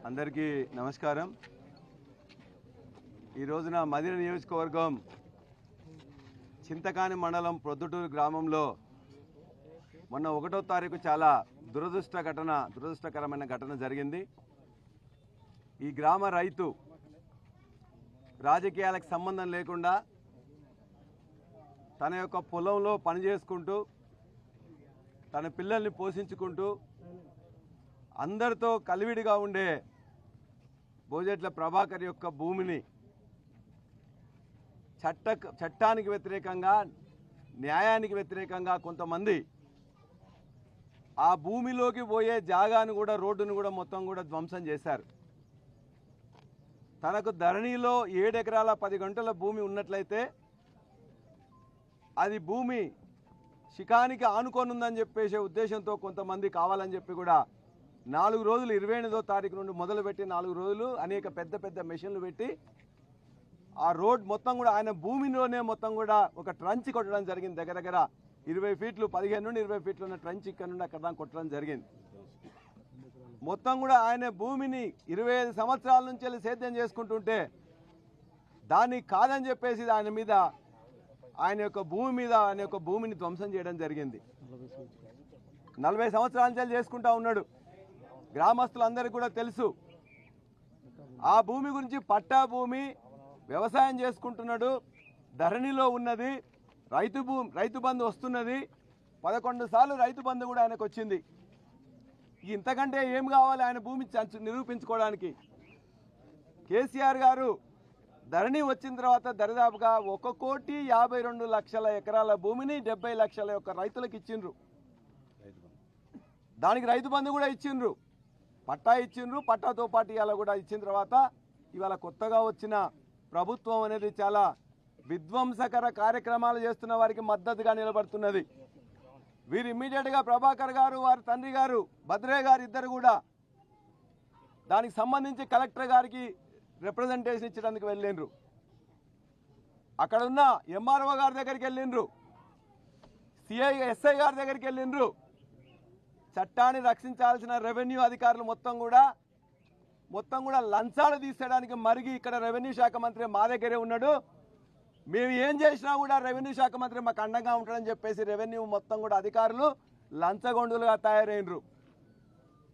అందరికీ నమస్కారం। ఈ రోజున మదిర నియోజకవర్గం చింతకాని మండలం ప్రొద్దుటూరు గ్రామంలో మొన్న 1వ తారీఖు చాలా దురదృష్టకరమైన ఘటన జరిగింది। ఈ గ్రామ రైతు రాజకీయాలకు సంబంధం లేకుండా తన యొక్క పొలంలో పని చేసుకుంటూ తన పిల్లల్ని పోషించుకుంటూ అందరితో కలివిడిగా ఉండే బోజెట్ల ప్రభాకర్ యొక్క భూమిని చట్టానికి వ్యతిరేకంగా న్యాయానికి వ్యతిరేకంగా కొంతమంది ఆ భూమిలోకి పోయే జాగాను కూడా రోడ్డును కూడా మొత్తం కూడా ధ్వంసం చేశారు। తనకు ధరణిలో 7 ఎకరాల 10 గంటల భూమి ఉన్నట్లయితే అది భూమి శిఖానికి ఆనుకొనుందని చెప్పేసే ఉద్దేశంతో కొంతమంది కావాలని చెప్పి కూడా 4 రోజులు 28వ తారీఖు నుండి మొదలుపెట్టి 4 రోజులు అనేక పెద్ద మెషిన్లు పెట్టి ఆ రోడ్ మొత్తం కూడా ఆయన భూమిలోనే మొత్తం కూడా ఒక ట్రంచ్ కొట్టడం జరిగింది। దగ్గర 20 ఫీట్లు 15 నుండి 20 ఫీట్లు ఉన్న ట్రంచ్ ఇక్కడ నుండి అక్కడ దాకా కొట్టడం జరిగింది। మొత్తం కూడా ఆయన భూమిని 25 సంవత్సరాల నుంచి వెళ్ళి సేద్యం చేసుకుంటుంటే దాన్ని కాదని చెప్పేసి ఆయన యొక్క భూమిని ధ్వంసం చేయడం జరిగింది। 40 సంవత్సరాల నుంచి చేసుకుంటా ఉన్నాడు। గ్రామస్తులందరికీ కూడా తెలుసు ఆ భూమి గురించి। పట్టా భూమి వ్యవసాయం చేసుకుంటున్నాడు, ధరణిలో ఉన్నది, రైతు బంధు వస్తున్నది, 11 సార్లు రైతు బంధు కూడా ఆయనకు వచ్చింది। ఇంతకంటే ఏం కావాలి ఆయన భూమి నిరూపించుకోవడానికి? కేసీఆర్ గారు ధరణి వచ్చిన తర్వాత దరిదాపుగా 1,52,00,000 ఎకరాల భూమిని 70 లక్షల యొక్క రైతులకు ఇచ్చిండ్రు। దానికి రైతు బంధు కూడా ఇచ్చిండ్రు, పట్టా ఇచ్చిండ్రు। పట్టాతో పాటు ఇవాళ కూడా ఇచ్చిన తర్వాత ఇవాళ కొత్తగా వచ్చిన ప్రభుత్వం అనేది చాలా విధ్వంసకర కార్యక్రమాలు చేస్తున్న వారికి మద్దతుగా నిలబడుతున్నది। వీరు ఇమ్మీడియట్గా ప్రభాకర్ గారు వారి తండ్రి గారు భద్రే గారు ఇద్దరు కూడా దానికి సంబంధించి కలెక్టర్ గారికి రిప్రజెంటేషన్ ఇచ్చడానికి వెళ్ళిండ్రు। అక్కడ ఉన్న ఎంఆర్ఓ గారి దగ్గరికి వెళ్ళిండ్రు, ఎస్ఐ గారి దగ్గరికి వెళ్ళిండ్రు। చట్టాన్ని రక్షించాల్సిన రెవెన్యూ అధికారులు మొత్తం కూడా లంచాలు తీసేయడానికి మరిగి ఇక్కడ రెవెన్యూ శాఖ మంత్రి మా దగ్గరే ఉన్నాడు, మేము ఏం చేసినా కూడా రెవెన్యూ శాఖ మంత్రి మాకు అండంగా ఉంటాడని చెప్పేసి రెవెన్యూ మొత్తం కూడా అధికారులు లంచగొండులుగా తయారైనరు।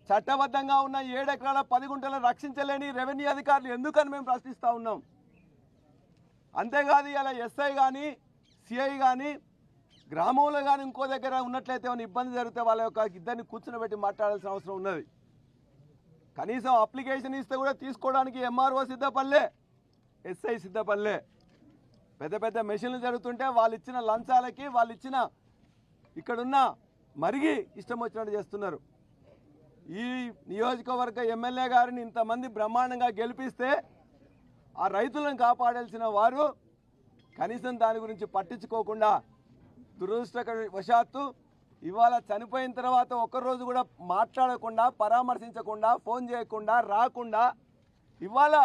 చట్టబద్ధంగా ఉన్న 7 ఎకరాల 10 గుంటలను రక్షించలేని రెవెన్యూ అధికారులు ఎందుకని మేము ప్రశ్నిస్తూ ఉన్నాం। అంతేకాదు ఇలా ఎస్ఐ కానీ సిఐ కానీ గ్రామంలో కానీ ఇంకో దగ్గర ఉన్నట్లయితే ఏమైనా ఇబ్బంది జరిగితే వాళ్ళ యొక్క ఇద్దరిని కూర్చుని మాట్లాడాల్సిన అవసరం ఉన్నది। కనీసం అప్లికేషన్ ఇస్తే కూడా తీసుకోవడానికి ఎంఆర్ఓ సిద్ధపల్లే, ఎస్ఐ సిద్ధపల్లే। పెద్ద మెషిన్లు జరుగుతుంటే వాళ్ళు ఇచ్చిన లంచాలకి వాళ్ళు ఇచ్చిన ఇక్కడున్న మరిగి ఇష్టం వచ్చినట్టు చేస్తున్నారు। ఈ నియోజకవర్గ ఎమ్మెల్యే గారిని ఇంతమంది బ్రహ్మాండంగా గెలిపిస్తే ఆ రైతులను కాపాడాల్సిన వారు కనీసం దాని గురించి పట్టించుకోకుండా దురదృష్టవశాత్తు ఇవాళ చనిపోయిన తర్వాత ఒక్కరోజు కూడా మాట్లాడకుండా పరామర్శించకుండా ఫోన్ చేయకుండా రాకుండా ఇవాళ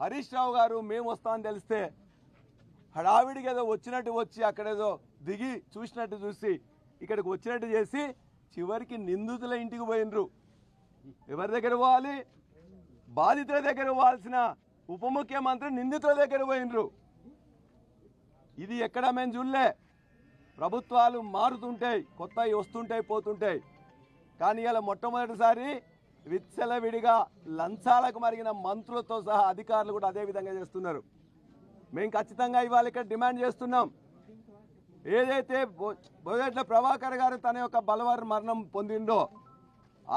హరీష్ రావు గారు మేము వస్తామని తెలిస్తే హడావిడికి ఏదో వచ్చినట్టు వచ్చి అక్కడేదో దిగి చూసినట్టు చూసి ఇక్కడికి వచ్చినట్టు చేసి చివరికి నిందితుల ఇంటికి పోయినరు। ఎవరి దగ్గర పోవాలి? బాధితుల దగ్గర పోవాల్సిన ఉప ముఖ్యమంత్రి నిందితుల దగ్గర పోయినరు। ఇది ఎక్కడ మేము చూడలే। ప్రభుత్వాలు మారుతుంటాయి, కొత్తవి వస్తుంటాయి పోతుంటాయి, కానీ ఇలా మొట్టమొదటిసారి విచ్చలవిడిగా లంచాలకు మరిగిన మంత్రులతో సహా అధికారులు కూడా అదే విధంగా చేస్తున్నారు। మేము ఖచ్చితంగా ఇవాళ ఇక్కడ డిమాండ్ చేస్తున్నాం, ఏదైతే బోజెట్ల ప్రభాకర్ గారు తన యొక్క బలవర్ మరణం పొందిండో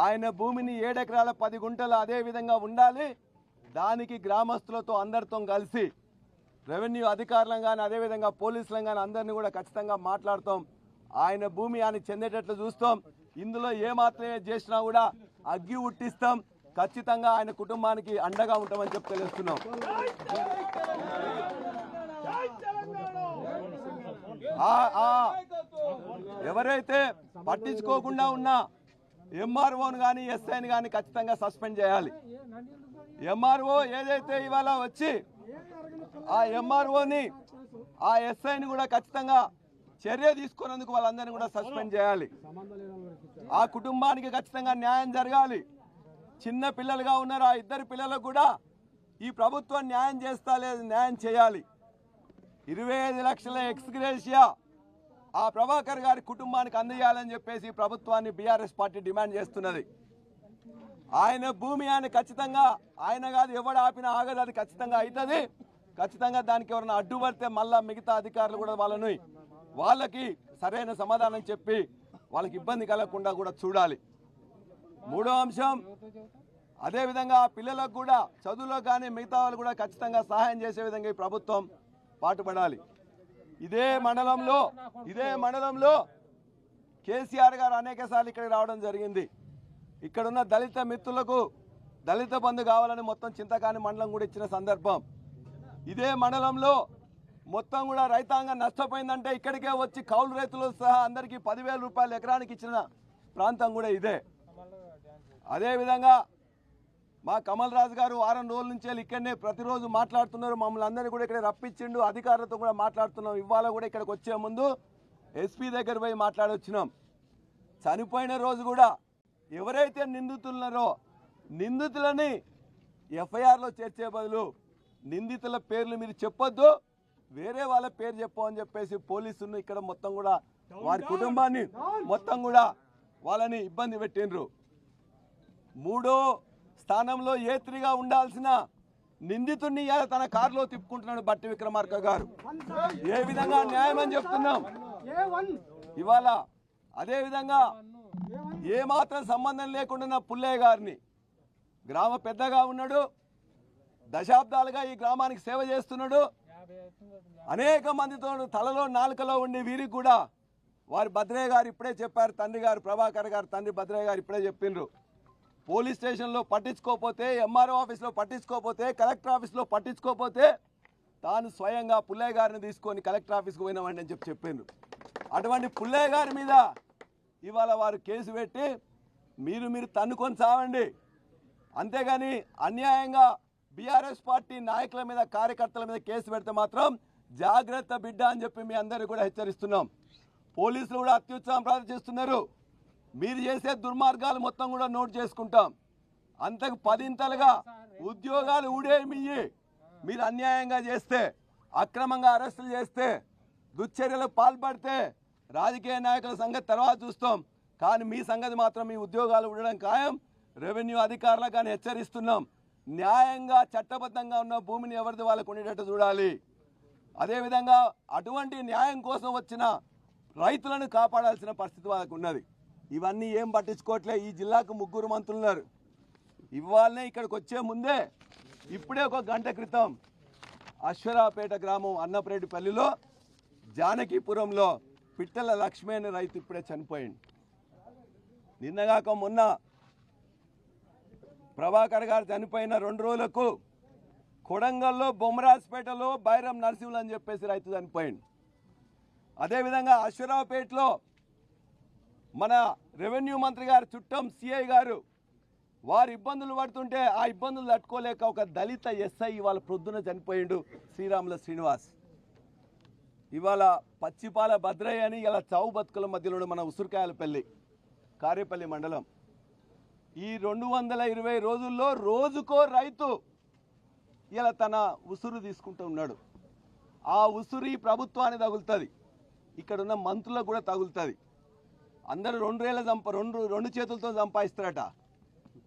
ఆయన భూమిని 7 ఎకరాల 10 గుంటలు అదే విధంగా ఉండాలి। దానికి గ్రామస్తులతో అందరితో కలిసి రెవెన్యూ అధికారులను కానీ అదేవిధంగా పోలీసులను కానీ అందరినీ కూడా ఖచ్చితంగా మాట్లాడతాం। ఆయన భూమి ఆయనకు చెందేటట్లు చూస్తాం। ఇందులో ఏమాత్రమే చేసినా కూడా అగ్గి ఉట్టిస్తాం, ఖచ్చితంగా ఆయన కుటుంబానికి అండగా ఉంటామని చెప్పి తెలుస్తున్నాం। ఎవరైతే పట్టించుకోకుండా ఉన్నా ఎంఆర్ఓను కానీ ఎస్ఐని కానీ ఖచ్చితంగా సస్పెండ్ చేయాలి। ఎంఆర్ఓ ఏదైతే ఇవాళ వచ్చి ఆ ఎంఆర్ఓని ఆ ఎస్ఐని కూడా ఖచ్చితంగా చర్య తీసుకున్నందుకు వాళ్ళందరినీ కూడా సస్పెండ్ చేయాలి। ఆ కుటుంబానికి ఖచ్చితంగా న్యాయం జరగాలి। చిన్న పిల్లలుగా ఉన్నారు. ఆ ఇద్దరు పిల్లలకు కూడా ఈ ప్రభుత్వం న్యాయం చేస్తా లేదు, న్యాయం చేయాలి. 25 లక్షల ఎక్స్గ్రేషియా ఆ ప్రభాకర్ గారి కుటుంబానికి అందజేయాలని చెప్పేసి ప్రభుత్వాన్ని బీఆర్ఎస్ పార్టీ డిమాండ్ చేస్తున్నది. ఆయన భూమి ఆయన ఖచ్చితంగా, ఆయన కాదు ఎవడు ఆపినా ఆగదు, అది ఖచ్చితంగా అవుతుంది. ఖచ్చితంగా దానికి ఎవరైనా అడ్డుపడితే మళ్ళా మిగతా అధికారులు కూడా వాళ్ళకి సరైన సమాధానం చెప్పి వాళ్ళకి ఇబ్బంది కలగకుండా కూడా చూడాలి. మూడో అంశం, అదేవిధంగా పిల్లలకు కూడా చదువులో కానీ మిగతా వాళ్ళు కూడా ఖచ్చితంగా సహాయం చేసే విధంగా ఈ ప్రభుత్వం పాటుపడాలి. ఇదే మండలంలో కేసీఆర్ గారు అనేక సార్లు ఇక్కడికి రావడం జరిగింది. ఇక్కడున్న దళిత మిత్రులకు దళిత బంధు కావాలని మొత్తం చింతకాని మండలం కూడా ఇచ్చిన సందర్భం. ఇదే మండలంలో మొత్తం కూడా రైతాంగం నష్టపోయిందంటే ఇక్కడికే వచ్చి కౌలు రైతులు సహా అందరికీ 10,000 రూపాయలు ఎకరానికి ఇచ్చిన ప్రాంతం కూడా ఇదే. అదేవిధంగా మా కమల్ రాజు గారు వారం రోజుల నుంచి ఇక్కడనే ప్రతిరోజు మాట్లాడుతున్నారు. మమ్మల్ని అందరినీ కూడా ఇక్కడ రప్పించిండు, అధికారులతో కూడా మాట్లాడుతున్నాం. ఇవాళ కూడా ఇక్కడికి వచ్చే ముందు ఎస్పీ దగ్గర పోయి మాట్లాడొచ్చినాం. చనిపోయిన రోజు కూడా ఎవరైతే నిందితులున్నారో నిందితులని ఎఫ్ఐఆర్లో చేర్చే బదులు నిందితుల పేర్లు మీరు చెప్పొద్దు, వేరే వాళ్ళ పేరు చెప్పని చెప్పేసి పోలీసులు ఇక్కడ మొత్తం కూడా వారి కుటుంబాన్ని మొత్తం కూడా వాళ్ళని ఇబ్బంది పెట్టిండ్రు. మూడో స్థానంలో ఏ3గా ఉండాల్సిన నిందితుడిని తన కారులో తిప్పుకుంటున్నాడు బట్టి విక్రమార్క గారు. ఏ విధంగా న్యాయం అని చెప్తున్నాం ఇవాళ. అదేవిధంగా ఏమాత్రం సంబంధం లేకుండా పుల్లయ్య గారిని, గ్రామ పెద్దగా ఉన్నాడు, దశాబ్దాలుగా ఈ గ్రామానికి సేవ చేస్తున్నాడు, అనేక మందితో తలలో నాలుకలో ఉండి వీరికి కూడా వారి భద్రయ్య గారు ఇప్పుడే చెప్పారు, తండ్రి గారు ప్రభాకర్ గారు తండ్రి భద్రయ్య గారు ఇప్పుడే చెప్పిండ్రు. పోలీస్ స్టేషన్లో పట్టించుకోకపోతే, ఎంఆర్ఓ ఆఫీస్లో పట్టించుకోకపోతే, కలెక్టర్ ఆఫీస్లో పట్టించుకోకపోతే తాను స్వయంగా పుల్లయ్య గారిని తీసుకొని కలెక్టర్ ఆఫీస్కి పోయినామండి అని చెప్పిండ్రు. అటువంటి పుల్లయ్య గారి మీద ఇవాళ వారు కేసు పెట్టి మీరు తన్నుకొని చావండి, అంతేగాని అన్యాయంగా బీఆర్ఎస్ పార్టీ నాయకుల మీద కార్యకర్తల మీద కేసు పెడితే మాత్రం జాగ్రత్త బిడ్డ అని చెప్పి మీ అందరికీ కూడా హెచ్చరిస్తున్నాం. పోలీసులు కూడా అత్యుత్సాహం ప్రదర్శిస్తున్నారు. మీరు చేసే దుర్మార్గాలు మొత్తం కూడా నోట్ చేసుకుంటాం. అంతకు 10 ఉద్యోగాలు ఊడేమియ్యి మీరు అన్యాయంగా చేస్తే, అక్రమంగా అరెస్టులు చేస్తే, దుశ్చర్యలకు పాల్పడితే రాజకీయ నాయకుల సంగతి తర్వాత చూస్తాం, కానీ మీ సంగతి మాత్రం మీ ఉద్యోగాలు ఉండడం ఖాయం. రెవెన్యూ అధికారులకు కానీ హెచ్చరిస్తున్నాం, న్యాయంగా చట్టబద్ధంగా ఉన్న భూమిని ఎవరిది వాళ్ళకు ఉండేటట్టు చూడాలి. అదేవిధంగా అటువంటి న్యాయం కోసం వచ్చిన రైతులను కాపాడాల్సిన పరిస్థితి వాళ్ళకు ఉన్నది. ఇవన్నీ ఏం పట్టించుకోవట్లే. ఈ జిల్లాకు 3 మంత్రులు ఉన్నారు. ఇవాళనే ఇక్కడికి వచ్చే ముందే ఇప్పుడే 1 గంట క్రితం అశ్వరాపేట గ్రామం అన్నపరెడ్డిపల్లిలో జానకీపురంలో పిట్టల లక్ష్మి అనే రైతు ఇప్పుడే చనిపోయింది. నిన్నగాక మొన్న ప్రభాకర్ గారు చనిపోయిన 2 రోజులకు కొడంగల్లో బొమ్మరాజ్పేటలో బైరం నరసింహులు అని చెప్పేసి రైతు చనిపోయింది. అదేవిధంగా అశ్వరావుపేటలో మన రెవెన్యూ మంత్రి గారు చుట్టం సిఐ గారు వారు ఇబ్బందులు పడుతుంటే ఆ ఇబ్బందులు తట్టుకోలేక ఒక దళిత ఎస్ఐ ఇవాళ ప్రొద్దున చనిపోయిండు, శ్రీరాముల శ్రీనివాస్. ఇవాళ పచ్చిపాల భద్రయ్య అని ఇలా చావు బతుకుల మధ్యలో మన ఉసురుకాయలపల్లి కారేపల్లి మండలం. ఈ 220 రోజుల్లో రోజుకో రైతు ఇలా తన ఉసురు తీసుకుంటూ ఉన్నాడు. ఆ ఉసురు ఈ ప్రభుత్వానికి తగులుతుంది, ఇక్కడున్న మంత్రులకు కూడా తగులుతుంది. అందరూ 2 చేతులతో సంపాదిస్తారట.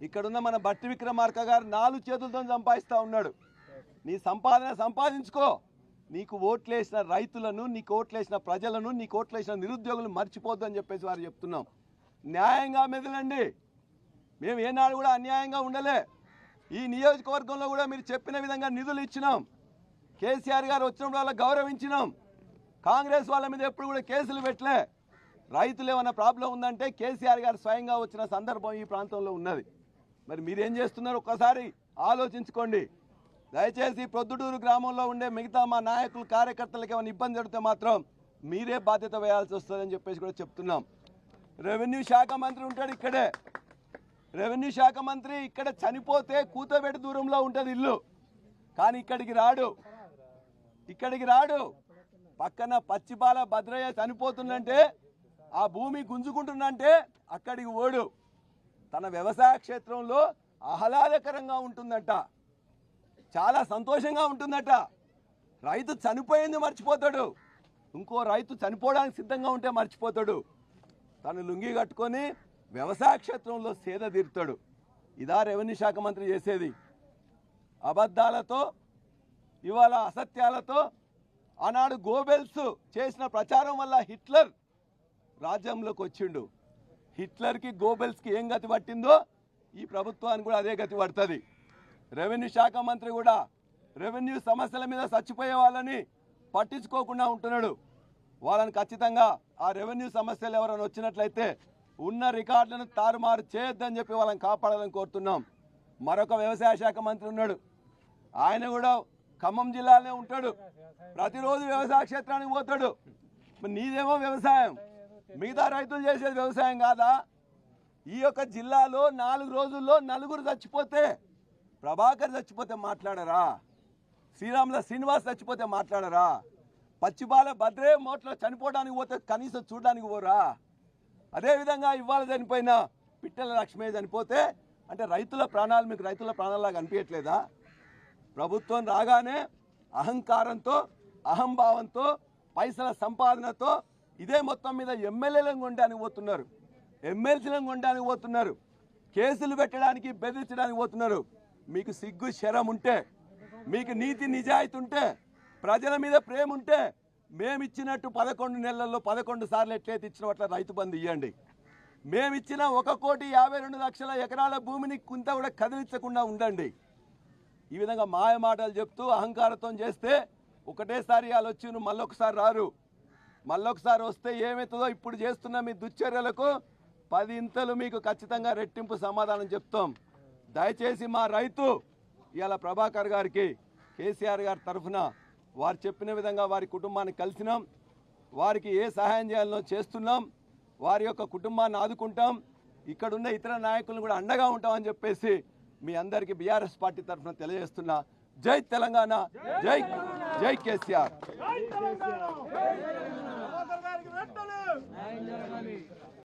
ఇక్కడున్న మన బట్టి విక్రమార్క గారు 4 చేతులతో సంపాదిస్తూ ఉన్నాడు. నీ సంపాదన సంపాదించుకో, నీకు ఓట్లేసిన రైతులను, నీకు ఓట్లేసిన ప్రజలను, నీకు ఓట్లేసిన నిరుద్యోగులను మర్చిపోద్దు అని చెప్పేసి వారు చెప్తున్నాం. న్యాయంగా మెదలండి. మేము ఏనాడు కూడా అన్యాయంగా ఉండలే. ఈ నియోజకవర్గంలో కూడా మీరు చెప్పిన విధంగా నిధులు ఇచ్చినాం. కేసీఆర్ గారు వచ్చినప్పుడు వాళ్ళ గౌరవించినాం. కాంగ్రెస్ వాళ్ళ మీద ఎప్పుడు కూడా కేసులు పెట్టలే. రైతులు ఏమైనా ప్రాబ్లం ఉందంటే కేసీఆర్ గారు స్వయంగా వచ్చిన సందర్భం ఈ ప్రాంతంలో ఉన్నది. మరి మీరేం చేస్తున్నారు ఒక్కసారి ఆలోచించుకోండి. దయచేసి ప్రొద్దుటూరు గ్రామంలో ఉండే మిగతా మా నాయకులు కార్యకర్తలకు ఏమైనా ఇబ్బంది జరిగితే మాత్రం మీరే బాధ్యత వేయాల్సి వస్తుందని చెప్పేసి కూడా చెప్తున్నాం. రెవెన్యూ శాఖ మంత్రి ఉంటాడు ఇక్కడే. రెవెన్యూ శాఖ మంత్రి ఇక్కడ చనిపోతే కూతబెట్టి దూరంలో ఉంటుంది ఇల్లు, కానీ ఇక్కడికి రాడు. పక్కన పచ్చిపాల భద్రయ్య చనిపోతుందంటే, ఆ భూమి గుంజుకుంటుందంటే అక్కడికి ఓడు. తన వ్యవసాయ క్షేత్రంలో ఆహ్లాదకరంగా ఉంటుందట, చాలా సంతోషంగా ఉంటుందట. రైతు చనిపోయింది మర్చిపోతాడు, ఇంకో రైతు చనిపోవడానికి సిద్ధంగా ఉంటే మర్చిపోతాడు. తను లుంగి కట్టుకొని వ్యవసాయ క్షేత్రంలో సేద తీరుతాడు. ఇదా రెవెన్యూ శాఖ మంత్రి చేసేది? అబద్ధాలతో, ఇవాళ అసత్యాలతో. ఆనాడు గోబెల్స్ చేసిన ప్రచారం వల్ల హిట్లర్ రాజ్యంలోకి వచ్చిండు. హిట్లర్కి గోబెల్స్కి ఏం గతి పట్టిందో ఈ ప్రభుత్వానికి కూడా అదే గతి పడుతుంది. రెవెన్యూ శాఖ మంత్రి కూడా రెవెన్యూ సమస్యల మీద చచ్చిపోయే వాళ్ళని పట్టించుకోకుండా ఉంటున్నాడు. వాళ్ళని ఖచ్చితంగా ఆ రెవెన్యూ సమస్యలు ఎవరైనా వచ్చినట్లయితే ఉన్న రికార్డులను తారుమారు చేయొద్దని చెప్పి వాళ్ళని కాపాడాలని కోరుతున్నాం. మరొక వ్యవసాయ శాఖ మంత్రి ఉన్నాడు, ఆయన కూడా ఖమ్మం జిల్లాలోనే ఉంటాడు. ప్రతిరోజు వ్యవసాయ క్షేత్రానికి పోతాడు. నీదేమో వ్యవసాయం, మిగతా రైతులు చేసేది వ్యవసాయం కాదా? ఈ యొక్క జిల్లాలో 4 రోజుల్లో 4 చచ్చిపోతే, ప్రభాకర్ చచ్చిపోతే మాట్లాడరా? శ్రీనివాస్ చచ్చిపోతే మాట్లాడరా? పచ్చిబాల భద్రే మోట్లో చనిపోవడానికి పోతే కనీసం చూడడానికి పోరా? అదేవిధంగా ఇవాళ చనిపోయిన పిట్టల లక్ష్మి చనిపోతే అంటే రైతుల ప్రాణాలు మీకు రైతుల ప్రాణాలాగా అనిపించట్లేదా? ప్రభుత్వం రాగానే అహంకారంతో, అహంభావంతో, పైసల సంపాదనతో ఇదే మొత్తం మీద ఎమ్మెల్యేలను కొనడానికి పోతున్నారు, ఎమ్మెల్సీలను కొనడానికి పోతున్నారు, కేసులు పెట్టడానికి బెదిరించడానికి పోతున్నారు. మీకు సిగ్గు శరం ఉంటే, మీకు నీతి నిజాయితీ ఉంటే, ప్రజల మీద ప్రేమ ఉంటే మేమిచ్చినట్టు 11 నెలల్లో 11 సార్లు ఎట్లయితే ఇచ్చిన అట్లా రైతు బంధు ఇవ్వండి. మేమిచ్చిన 1,52,00,000 ఎకరాల భూమిని కొంత కూడా కదిలించకుండా ఉండండి. ఈ విధంగా మాయ మాటలు చెప్తూ అహంకారంతో చేస్తే ఒకటేసారి వాళ్ళు వచ్చి మళ్ళొకసారి రారు. మళ్ళొకసారి వస్తే ఏమవుతుందో ఇప్పుడు చేస్తున్న మీ దుశ్చర్యలకు 10 ఇంతలు మీకు ఖచ్చితంగా రెట్టింపు సమాధానం చెప్తాం. దయచేసి మా రైతు ఇవాళ ప్రభాకర్ గారికి కేసీఆర్ గారి తరఫున వారు చెప్పిన విధంగా వారి కుటుంబాన్ని కలిసినాం, వారికి ఏ సహాయం చేయాలనో చేస్తున్నాం, వారి యొక్క కుటుంబాన్ని ఆదుకుంటాం, ఇక్కడున్న ఇతర నాయకులను కూడా అండగా ఉంటామని చెప్పేసి మీ అందరికీ బీఆర్ఎస్ పార్టీ తరఫున తెలియజేస్తున్నా. జై తెలంగాణ, జై జై కేసీఆర్.